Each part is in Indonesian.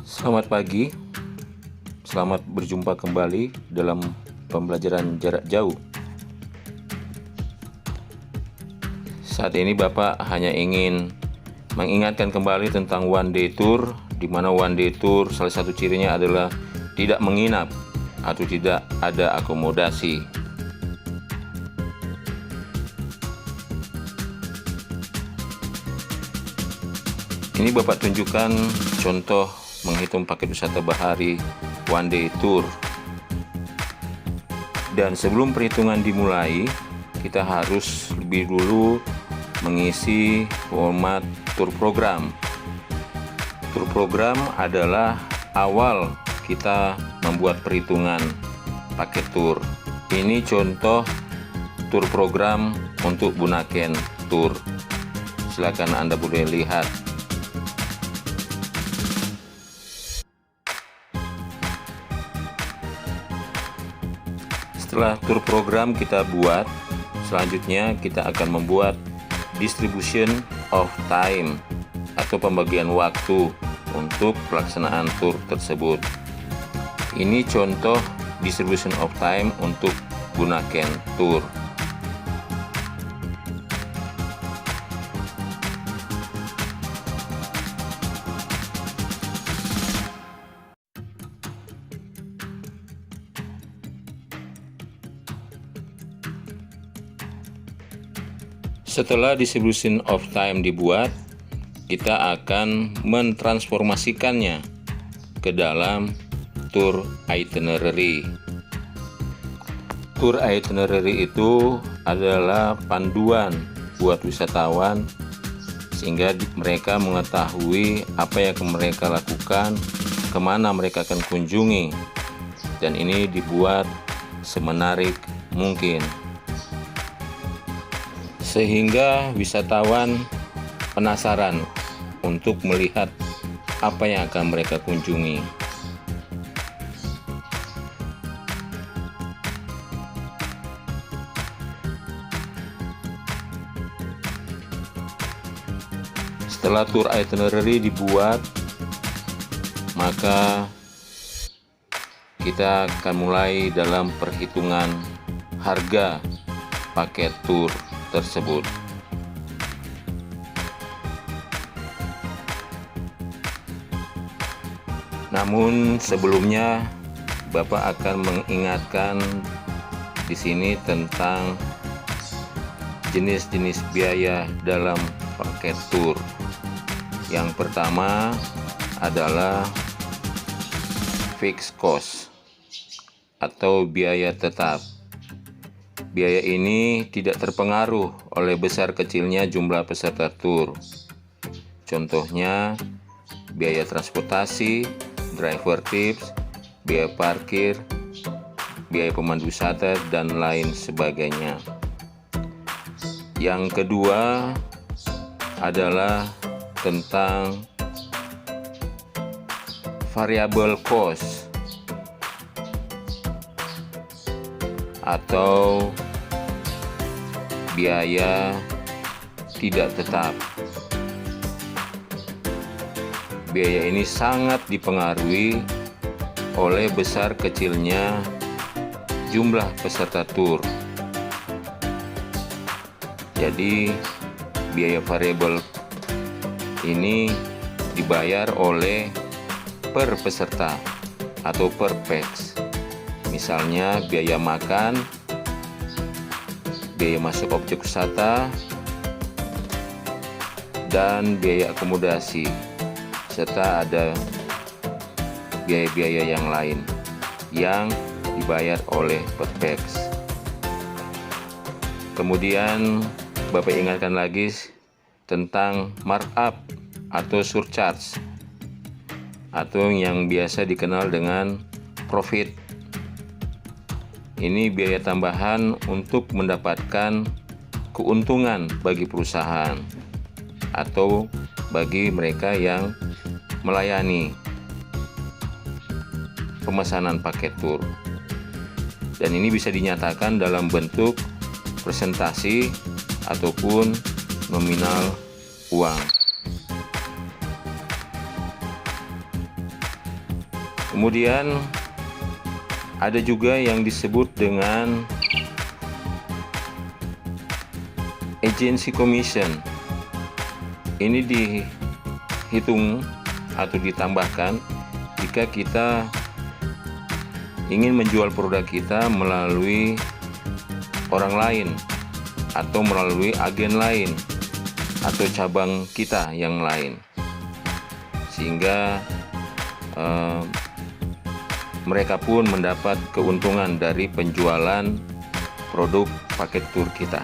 Selamat pagi, selamat berjumpa kembali dalam pembelajaran jarak jauh. Saat ini Bapak hanya ingin mengingatkan kembali tentang one day tour, di mana one day tour salah satu cirinya adalah tidak menginap atau tidak ada akomodasi. Ini Bapak tunjukkan contoh menghitung paket wisata bahari one day tour. Dan sebelum perhitungan dimulai, kita harus lebih dulu mengisi format tour program. Tour program adalah awal kita membuat perhitungan paket tour. Ini contoh tour program untuk Bunaken Tour. Silakan Anda boleh lihat. Setelah tour program kita buat, selanjutnya kita akan membuat distribution of time atau pembagian waktu untuk pelaksanaan tour tersebut. Ini contoh distribution of time untuk Bunaken Tour. Setelah distribution of time dibuat, kita akan mentransformasikannya ke dalam tour itinerary. Tour itinerary itu adalah panduan buat wisatawan sehingga mereka mengetahui apa yang mereka lakukan, kemana mereka akan kunjungi, dan ini dibuat semenarik mungkin sehingga wisatawan penasaran untuk melihat apa yang akan mereka kunjungi. Setelah tour itinerary dibuat, maka kita akan mulai dalam perhitungan harga paket tour tersebut. Namun sebelumnya Bapak akan mengingatkan di sini tentang jenis-jenis biaya dalam paket tour. Yang pertama adalah fixed cost atau biaya tetap. Biaya ini tidak terpengaruh oleh besar kecilnya jumlah peserta tur. Contohnya, biaya transportasi, driver tips, biaya parkir, biaya pemandu wisata, dan lain sebagainya. Yang kedua adalah tentang variable cost atau biaya tidak tetap. Biaya ini sangat dipengaruhi oleh besar kecilnya jumlah peserta tur. Jadi biaya variabel ini dibayar oleh per peserta atau per pax. Misalnya biaya makan, biaya masuk objek wisata, dan biaya akomodasi, serta ada biaya-biaya yang lain yang dibayar oleh per pax. Kemudian Bapak ingatkan lagi tentang markup atau surcharge atau yang biasa dikenal dengan profit. Ini biaya tambahan untuk mendapatkan keuntungan bagi perusahaan atau bagi mereka yang melayani pemesanan paket tur. Dan ini bisa dinyatakan dalam bentuk presentasi ataupun nominal uang. Kemudian ada juga yang disebut dengan agency commission. Ini dihitung atau ditambahkan jika kita ingin menjual produk kita melalui orang lain atau melalui agen lain atau cabang kita yang lain, sehingga mereka pun mendapat keuntungan dari penjualan produk paket tur kita.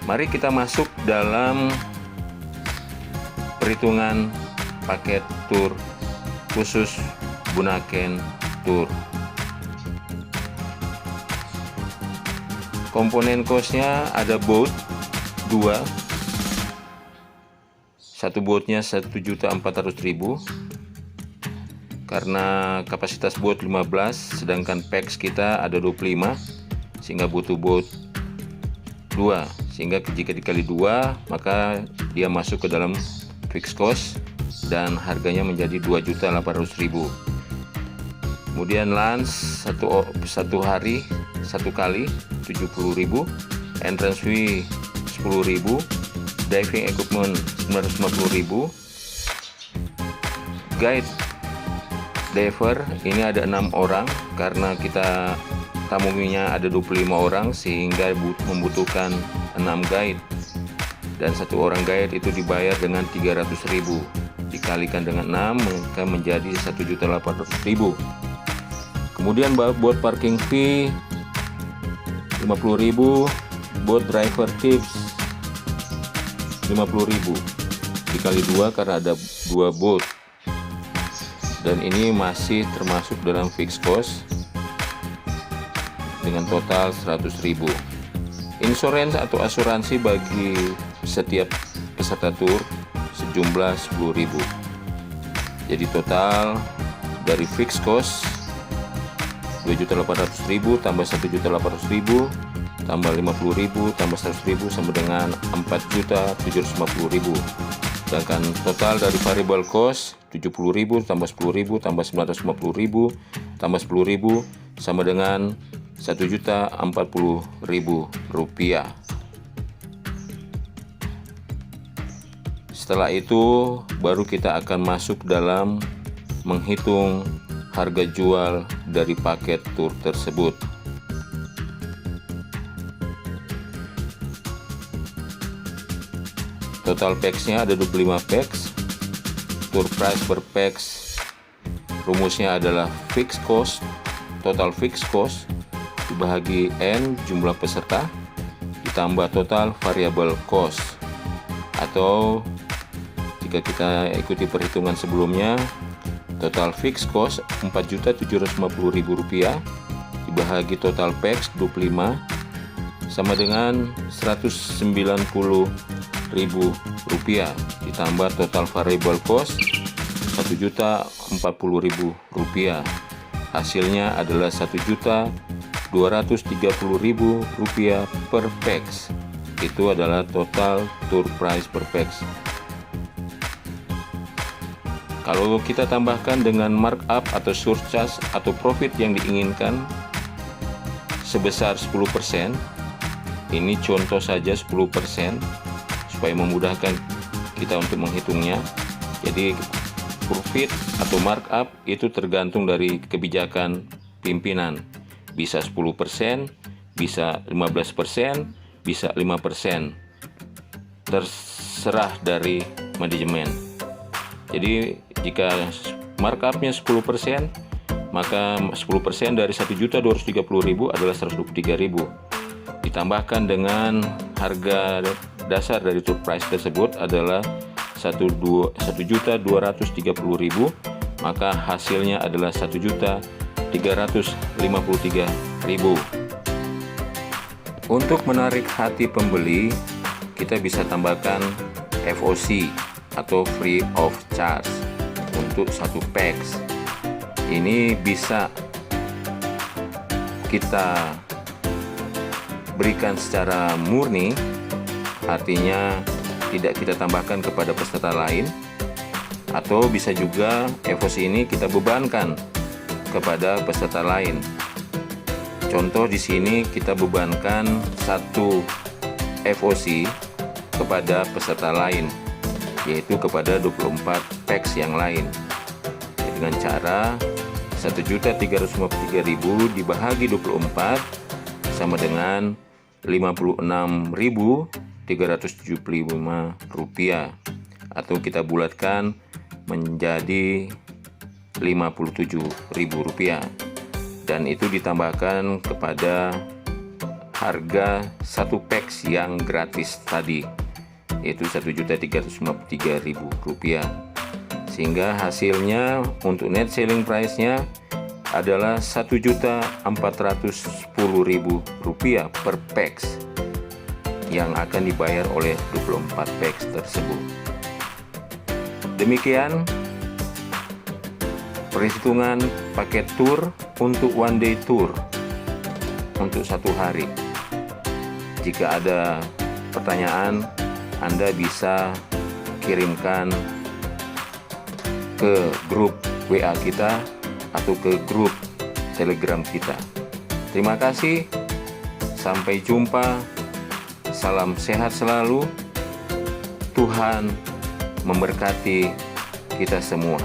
Mari kita masuk dalam perhitungan paket tur khusus Bunaken Tour. Komponen cost-nya ada boat 2, satu boatnya 1.400.000 karena kapasitas boat 15, sedangkan packs kita ada 25, sehingga butuh boat 2, sehingga jika dikali 2 maka dia masuk ke dalam fixed cost dan harganya menjadi 2.800.000. Kemudian lunch satu hari satu kali 70.000, entrance fee 10.000, diving equipment 950.000, guide diver ini ada 6 orang karena kita tamunya ada 25 orang sehingga membutuhkan 6 guide, dan satu orang guide itu dibayar dengan 300.000 dikalikan dengan 6 maka menjadi 1.800.000. Kemudian buat parking fee 50.000, buat driver tips 50.000 dikali 2 karena ada 2 boat, dan ini masih termasuk dalam fixed cost dengan total 100.000. Insurance atau asuransi bagi setiap peserta tur sejumlah 10.000. Jadi total dari fixed cost 2.800.000 tambah 1.800.000 tambah 50.000 tambah 100.000 sama dengan 4.750.000. Sedangkan total dari variable cost 70.000 tambah 10.000 tambah 950.000 tambah 10.000 sama dengan 1.040.000 rupiah. Setelah itu baru kita akan masuk dalam menghitung harga jual dari paket tur tersebut. Total packs-nya ada 25 packs. Tour price per packs rumusnya adalah fixed cost, total fixed cost dibagi N jumlah peserta ditambah total variable cost, atau jika kita ikuti perhitungan sebelumnya, total fixed cost Rp4.750.000 dibagi total packs 25 sama dengan Rp190.000 ditambah total variable cost Rp1.040.000. Hasilnya adalah Rp1.230.000 per packs. Itu adalah total tour price per packs. Kalau kita tambahkan dengan markup atau surcharge atau profit yang diinginkan sebesar 10%, ini contoh saja 10% supaya memudahkan kita untuk menghitungnya. Jadi profit atau markup itu tergantung dari kebijakan pimpinan, bisa 10%, bisa 15%, bisa 5%, terserah dari manajemen. Jadi jika markupnya 10%, maka 10% dari 1.230.000 adalah 123.000. Ditambahkan dengan harga dasar dari tour price tersebut adalah 1.230.000, maka hasilnya adalah 1.353.000. Untuk menarik hati pembeli, kita bisa tambahkan FOC atau free of charge untuk satu packs. Ini bisa kita berikan secara murni, artinya tidak kita tambahkan kepada peserta lain, Atau bisa juga FOC ini kita bebankan kepada peserta lain. Contoh di sini kita bebankan satu FOC kepada peserta lain, yaitu kepada 24 packs yang lain. Dengan cara 1.353.000 dibahagi 24 sama dengan Rp56.375, atau kita bulatkan menjadi Rp57.000, dan itu ditambahkan kepada harga satu packs yang gratis tadi, yaitu Rp1.353.000, sehingga hasilnya untuk net selling price-nya adalah Rp1.410.000 per packs yang akan dibayar oleh 24 packs tersebut. Demikian perhitungan paket tour untuk one day tour untuk satu hari. Jika ada pertanyaan, Anda bisa kirimkan ke grup WA kita atau ke grup Telegram kita. Terima kasih, sampai jumpa, salam sehat selalu, Tuhan memberkati kita semua.